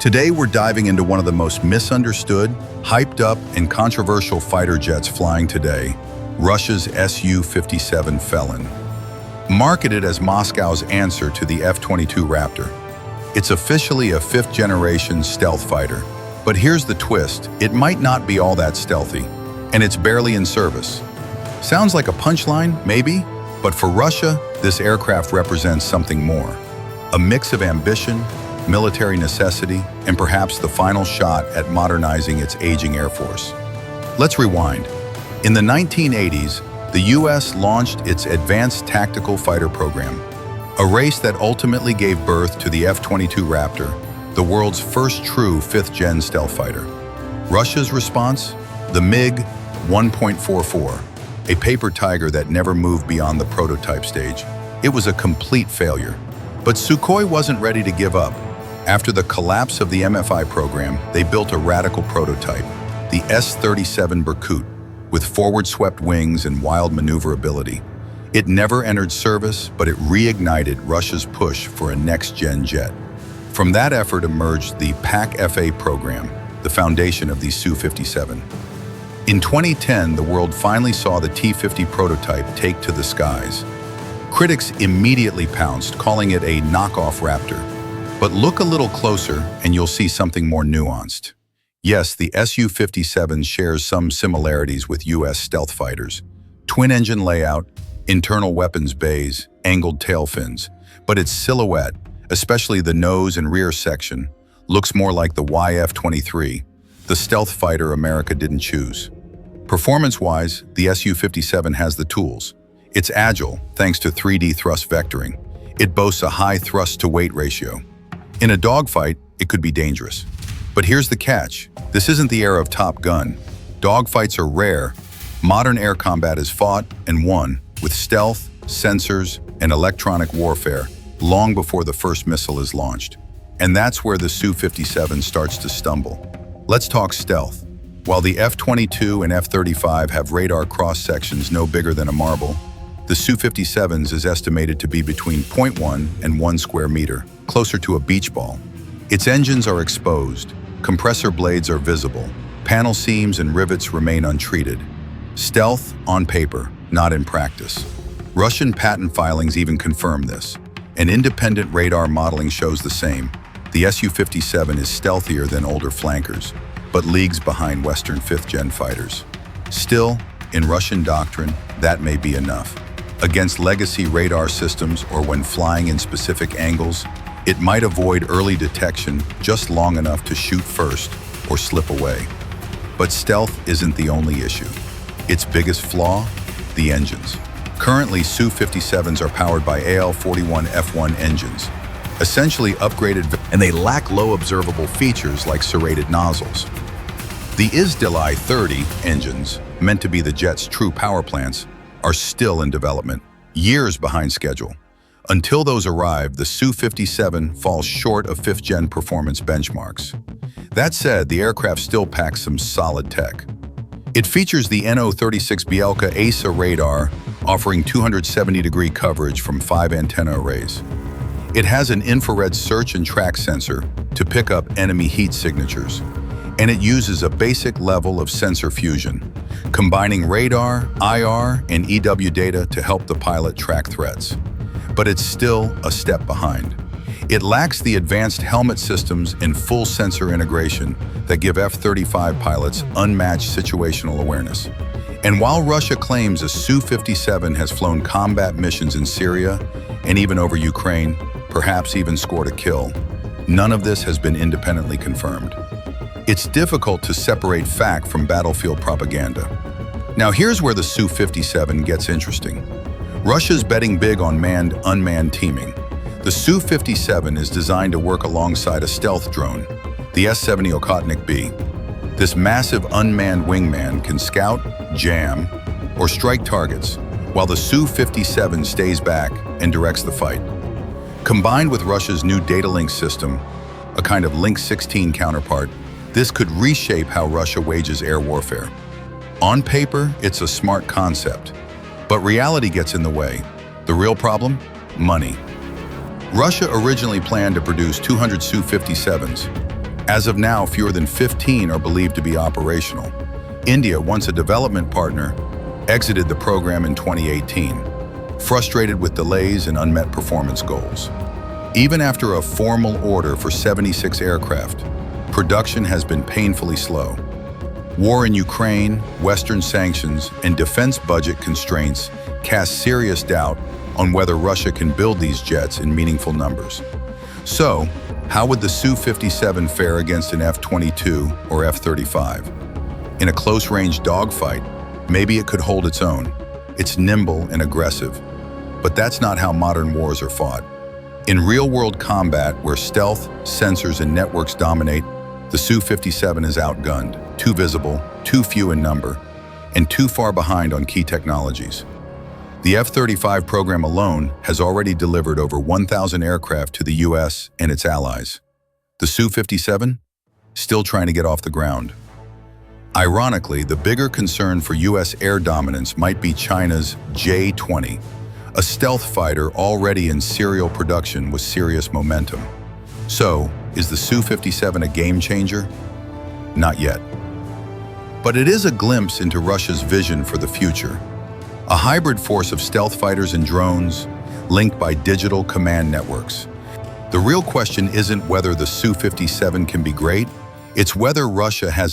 Today, we're diving into one of the most misunderstood, hyped up, and controversial fighter jets flying today, Russia's Su-57 Felon. Marketed as Moscow's answer to the F-22 Raptor, it's officially a fifth-generation stealth fighter. But here's the twist: it might not be all that stealthy, and it's barely in service. Sounds like a punchline, maybe? But for Russia, this aircraft represents something more. A mix of ambition, military necessity, and perhaps the final shot at modernizing its aging air force. Let's rewind. In the 1980s, the US launched its Advanced Tactical Fighter program, a race that ultimately gave birth to the F-22 Raptor, the world's first true fifth-gen stealth fighter. Russia's response? The MiG 1.44, a paper tiger that never moved beyond the prototype stage. It was a complete failure. But Sukhoi wasn't ready to give up. After the collapse of the MFI program, they built a radical prototype, the S-37 Berkut, with forward-swept wings and wild maneuverability. It never entered service, but it reignited Russia's push for a next-gen jet. From that effort emerged the PAC-FA program, the foundation of the Su-57. In 2010, the world finally saw the T-50 prototype take to the skies. Critics immediately pounced, calling it a knockoff Raptor. But look a little closer and you'll see something more nuanced. Yes, the Su-57 shares some similarities with US stealth fighters. Twin-engine layout, internal weapons bays, angled tail fins. But its silhouette, especially the nose and rear section, looks more like the YF-23, the stealth fighter America didn't choose. Performance-wise, the Su-57 has the tools. It's agile, thanks to 3D thrust vectoring. It boasts a high thrust-to-weight ratio. In a dogfight, it could be dangerous. But here's the catch. This isn't the era of Top Gun. Dogfights are rare. Modern air combat is fought and won with stealth, sensors, and electronic warfare long before the first missile is launched. And that's where the Su-57 starts to stumble. Let's talk stealth. While the F-22 and F-35 have radar cross-sections no bigger than a marble, the Su-57's is estimated to be between 0.1 and 1 square meter, closer to a beach ball. Its engines are exposed, compressor blades are visible, panel seams and rivets remain untreated. Stealth on paper, not in practice. Russian patent filings even confirm this. An independent radar modeling shows the same. The Su-57 is stealthier than older flankers, but leagues behind Western fifth-gen fighters. Still, in Russian doctrine, that may be enough. Against legacy radar systems or when flying in specific angles, it might avoid early detection just long enough to shoot first or slip away. But stealth isn't the only issue. Its biggest flaw? The engines. Currently, Su-57s are powered by AL-41F1 engines, essentially upgraded, and they lack low observable features like serrated nozzles. The Izdilai-30 engines, meant to be the jet's true power plants, are still in development, years behind schedule. Until those arrive, the Su-57 falls short of fifth-gen performance benchmarks. That said, the aircraft still packs some solid tech. It features the NO-36 Bielka ASA radar, offering 270-degree coverage from 5 antenna arrays. It has an infrared search and track sensor to pick up enemy heat signatures, and it uses a basic level of sensor fusion, combining radar, IR, and EW data to help the pilot track threats. But it's still a step behind. It lacks the advanced helmet systems and full sensor integration that give F-35 pilots unmatched situational awareness. And while Russia claims a Su-57 has flown combat missions in Syria and even over Ukraine, perhaps even scored a kill, none of this has been independently confirmed. It's difficult to separate fact from battlefield propaganda. Now here's where the Su-57 gets interesting. Russia's betting big on manned-unmanned teaming. The Su-57 is designed to work alongside a stealth drone, the S-70 Okhotnik B. This massive unmanned wingman can scout, jam, or strike targets, while the Su-57 stays back and directs the fight. Combined with Russia's new data link system, a kind of Link 16 counterpart, this could reshape how Russia wages air warfare. On paper, it's a smart concept, but reality gets in the way. The real problem? Money. Russia originally planned to produce 200 Su-57s, As of now, fewer than 15 are believed to be operational. India, once a development partner, exited the program in 2018, frustrated with delays and unmet performance goals. Even after a formal order for 76 aircraft, production has been painfully slow. War in Ukraine, Western sanctions, and defense budget constraints cast serious doubt on whether Russia can build these jets in meaningful numbers. So, how would the Su-57 fare against an F-22 or F-35? In a close-range dogfight, maybe it could hold its own. It's nimble and aggressive. But that's not how modern wars are fought. In real-world combat, where stealth, sensors, and networks dominate, the Su-57 is outgunned, too visible, too few in number, and too far behind on key technologies. The F-35 program alone has already delivered over 1,000 aircraft to the US and its allies. The Su-57? Still trying to get off the ground. Ironically, the bigger concern for US air dominance might be China's J-20, a stealth fighter already in serial production with serious momentum. So, is the Su-57 a game changer? Not yet. But it is a glimpse into Russia's vision for the future. A hybrid force of stealth fighters and drones, linked by digital command networks. The real question isn't whether the Su-57 can be great, it's whether Russia has